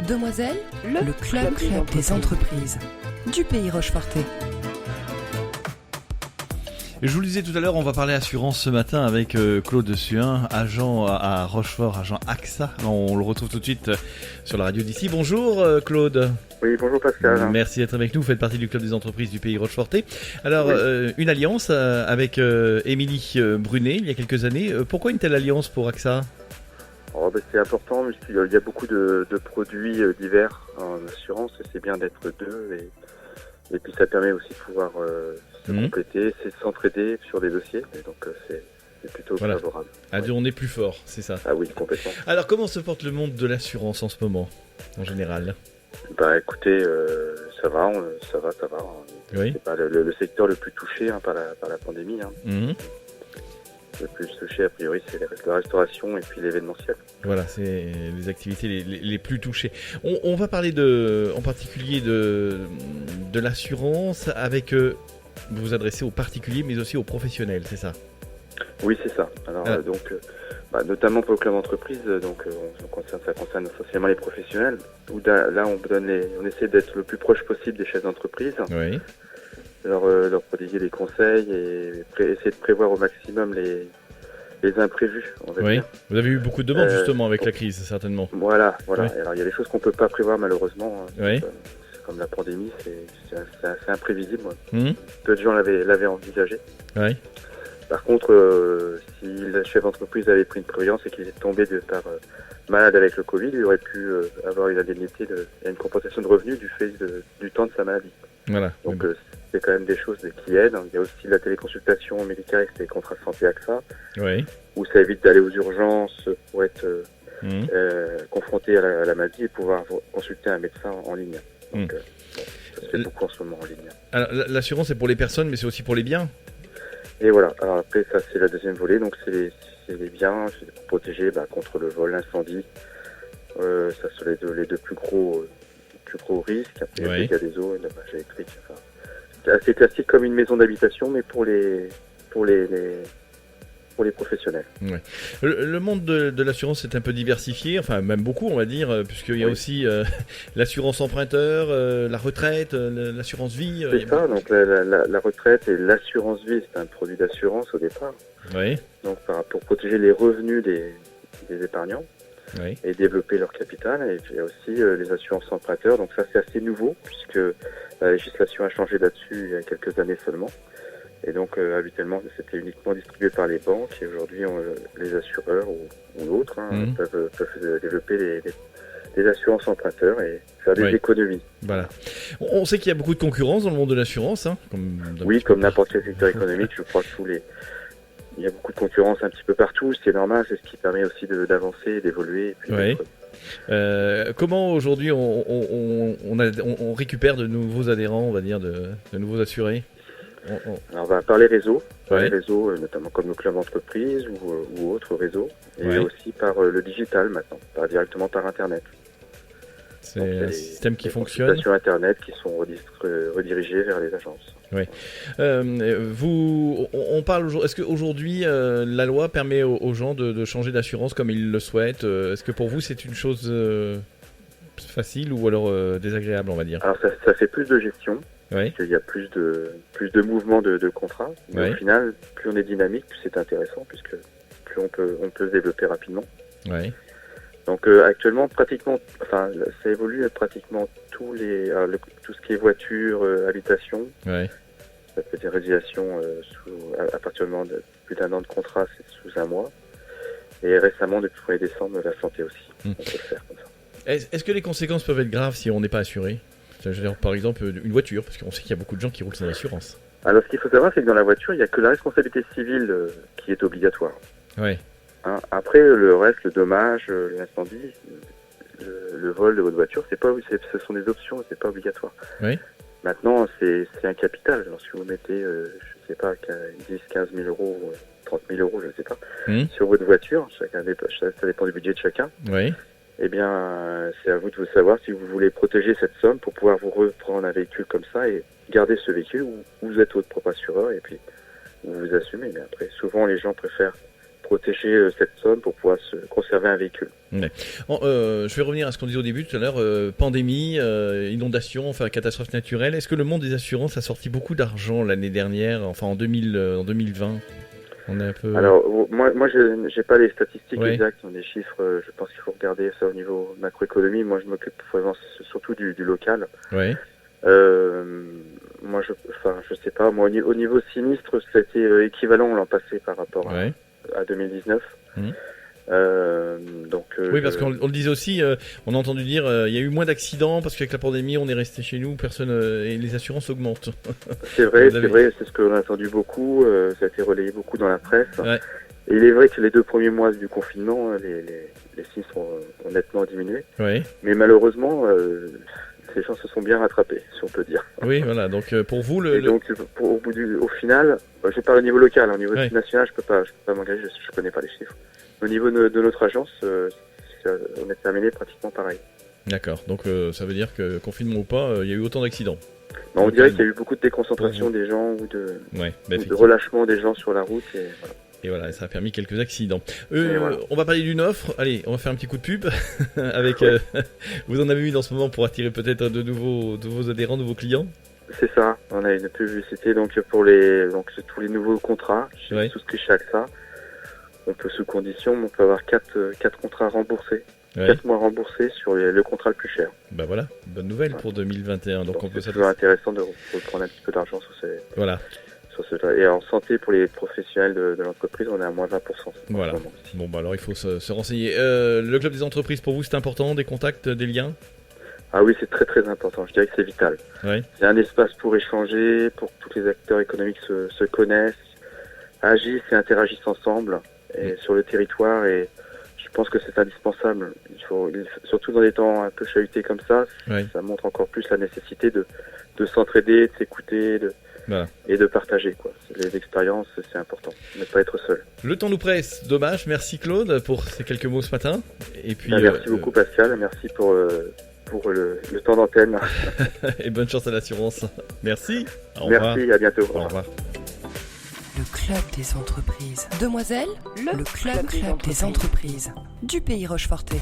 Demoiselles, le club des entreprises du pays Rochefortais. Je vous le disais tout à l'heure, on va parler assurance ce matin avec Claude Suin, agent à Rochefort, agent AXA. On le retrouve tout de suite sur la radio d'ici. Bonjour Claude. Oui, bonjour Pascal. Merci d'être avec nous. Vous faites partie du club des entreprises du pays Rochefortais. Alors, une alliance avec Émilie Brunet il y a quelques années. Pourquoi une telle alliance pour AXA ? C'est important puisqu'il y a beaucoup de produits divers en assurance et c'est bien d'être deux. Et puis ça permet aussi de pouvoir se compléter, c'est s'entraider sur des dossiers. Et donc c'est plutôt favorable. À deux, on est plus fort, c'est ça. Ah oui, complètement. Alors comment se porte le monde de l'assurance en ce moment, en général ? Écoutez, ça va. Oui. C'est pas le secteur le plus touché par la pandémie. Le plus touché, a priori, c'est la restauration et puis l'événementiel. Voilà, c'est les activités les plus touchées. On va parler en particulier de l'assurance avec... vous vous adressez aux particuliers, mais aussi aux professionnels, c'est ça ? Oui, c'est ça. Alors, notamment pour le club d'entreprise, ça concerne essentiellement les professionnels, où là, on essaie d'être le plus proche possible des chefs d'entreprise. Oui. Leur prodiguer des conseils et essayer de prévoir au maximum les imprévus. Oui, vous avez eu beaucoup de demandes justement avec la crise, certainement. Voilà. Oui. Alors il y a des choses qu'on peut pas prévoir malheureusement. Oui. C'est comme la pandémie, c'est assez imprévisible. Mmh. Peu de gens l'avaient envisagé. Oui. Par contre, si le chef d'entreprise avait pris une prévoyance et qu'il est tombé malade avec le Covid, il aurait pu avoir une indemnité, une compensation de revenus du fait du temps de sa maladie. Voilà. Donc c'est quand même des choses qui aident. Il y a aussi la téléconsultation médicale et les contrats santé AXA, où ça évite d'aller aux urgences pour être confronté à la maladie et pouvoir consulter un médecin en ligne. Donc ça se fait beaucoup en ce moment en ligne. Alors l'assurance c'est pour les personnes, mais c'est aussi pour les biens. Et voilà. Alors après ça c'est la deuxième volée, donc c'est les biens, c'est pour protéger contre le vol, l'incendie. Ça sont les deux plus gros risques. Après il y a les dégâts des eaux et le dommage électrique. C'est assez classique comme une maison d'habitation, mais pour les professionnels. Ouais. Le monde de l'assurance est un peu diversifié, enfin même beaucoup on va dire, puisqu'il y a aussi l'assurance emprunteur, la retraite, l'assurance vie. C'est ça, donc la retraite et l'assurance vie, c'est un produit d'assurance au départ. Oui. Donc pour protéger les revenus des épargnants. Oui. Et développer leur capital. Et puis il y a aussi les assurances emprunteurs. Donc ça c'est assez nouveau puisque la législation a changé là-dessus il y a quelques années seulement. Et donc habituellement c'était uniquement distribué par les banques et aujourd'hui les assureurs ou d'autres peuvent développer des assurances emprunteurs et faire des économies. Voilà. On sait qu'il y a beaucoup de concurrence dans le monde de l'assurance. Comme n'importe quel secteur économique, je crois que il y a beaucoup de concurrence un petit peu partout, c'est normal, c'est ce qui permet aussi d'avancer, d'évoluer. Comment aujourd'hui on récupère de nouveaux adhérents, on va dire, de nouveaux assurés ? Alors par les réseaux, notamment comme le club d'entreprise ou autres réseaux, et aussi par le digital maintenant, directement par Internet. C'est un système qui fonctionne. Sur Internet qui sont redirigées vers les agences. Oui. On parle. Est-ce qu'aujourd'hui la loi permet aux gens de changer d'assurance comme ils le souhaitent ? Est-ce que pour vous c'est une chose facile ou alors désagréable, on va dire ? Alors ça fait plus de gestion. Parce qu'il y a plus de mouvements de contrats. Mais au final, plus on est dynamique, plus c'est intéressant puisque plus on peut se développer rapidement. Oui. Donc actuellement, ça évolue pratiquement tout ce qui est voiture, habitation. Ça peut être résiliation à partir de plus d'un an de contrat, c'est sous un mois. Et récemment, depuis le 1er décembre, la santé aussi. On peut le faire comme ça. Est-ce que les conséquences peuvent être graves si on n'est pas assuré ? Je veux dire, par exemple, une voiture, parce qu'on sait qu'il y a beaucoup de gens qui roulent sans assurance. Alors ce qu'il faut savoir, c'est que dans la voiture, il n'y a que la responsabilité civile qui est obligatoire. Oui. Après, le reste, le dommage, l'incendie, le vol de votre voiture, ce sont des options, c'est pas obligatoire. Oui. Maintenant, c'est un capital. Alors, si vous mettez, 10, 15 000 euros, 30 000 euros, je ne sais pas, sur votre voiture, ça dépend du budget de chacun. Oui. Eh bien, c'est à vous de savoir si vous voulez protéger cette somme pour pouvoir vous reprendre un véhicule comme ça et garder ce véhicule où vous êtes votre propre assureur et puis vous assumez. Mais après, souvent, les gens préfèrent protéger cette somme pour pouvoir se conserver un véhicule. Je vais revenir à ce qu'on disait au début tout à l'heure, pandémie, inondation, enfin catastrophe naturelle. Est-ce que le monde des assurances a sorti beaucoup d'argent l'année dernière, enfin en 2020? On est un peu... Alors moi j'ai pas les statistiques Ouais. exactes, des chiffres, je pense qu'il faut regarder ça au niveau macroéconomie. Moi je m'occupe vraiment surtout du local. Ouais. Moi je sais pas, moi au niveau sinistre c'était équivalent l'an passé par rapport Ouais. à 2019. Mhm. Oui, parce qu'on le disait aussi, on a entendu dire il y a eu moins d'accidents parce qu'avec la pandémie on est resté chez nous, personne et les assurances augmentent. c'est vrai, Vous avez- c'est vrai, c'est ce qu'on a entendu beaucoup, ça a été relayé beaucoup dans la presse. Ouais. Et il est vrai que les 2 premiers mois du confinement, les sinistres ont nettement diminué. Ouais. Mais malheureusement, les gens se sont bien rattrapés, si on peut dire. Oui, voilà. Donc pour vous, Et donc, au final, je parle au niveau local, au niveau Ouais. national, je peux pas m'engager, je connais pas les chiffres. Au niveau de notre agence, on est terminé pratiquement pareil. d'accord. Donc ça veut dire que confinement ou pas, il y a eu autant d'accidents. On Donc, dirait qu'il y a eu beaucoup de déconcentration pour des gens ou Ouais. de Effectivement. relâchement des gens sur la route. Et voilà. Et voilà, ça a permis quelques accidents. Et voilà. On va parler d'une offre. Allez, on va faire un petit coup de pub avec. Vous en avez une en ce moment pour attirer peut-être de nouveaux adhérents, de nouveaux clients. C'est ça, on a une publicité donc c'est tous les nouveaux contrats. J'ai Ouais. souscrit chez AXA. On peut sous condition, on peut avoir 4 contrats remboursés. Ouais. 4 mois remboursés sur le contrat le plus cher. Bah voilà, bonne nouvelle pour 2021. Donc on peut c'est toujours intéressant de reprendre un petit peu d'argent Voilà. sur ce. Et en santé, pour les professionnels de l'entreprise, on est à moins 20%. Voilà. En ce moment aussi. Bon bah alors il faut se renseigner. Le club des entreprises pour vous c'est important, des contacts, des liens. Ah oui, c'est très très important. Je dirais que c'est vital. Ouais. C'est un espace pour échanger, pour que tous les acteurs économiques se connaissent, agissent et interagissent ensemble et sur le territoire. Et je pense que c'est indispensable. Surtout dans des temps un peu chahutés comme ça, Ouais. ça montre encore plus la nécessité de s'entraider, de s'écouter Voilà. et de partager. Les expériences, c'est important. Ne pas être seul. Le temps nous presse, dommage. Merci Claude pour ces quelques mots ce matin. Et puis Merci beaucoup Pascal, merci pour le temps d'antenne. et bonne chance à l'assurance. Merci. Au revoir. Merci, à bientôt. Au revoir. Le club des entreprises. Demoiselles, le club des entreprises. Du pays Rochefortais.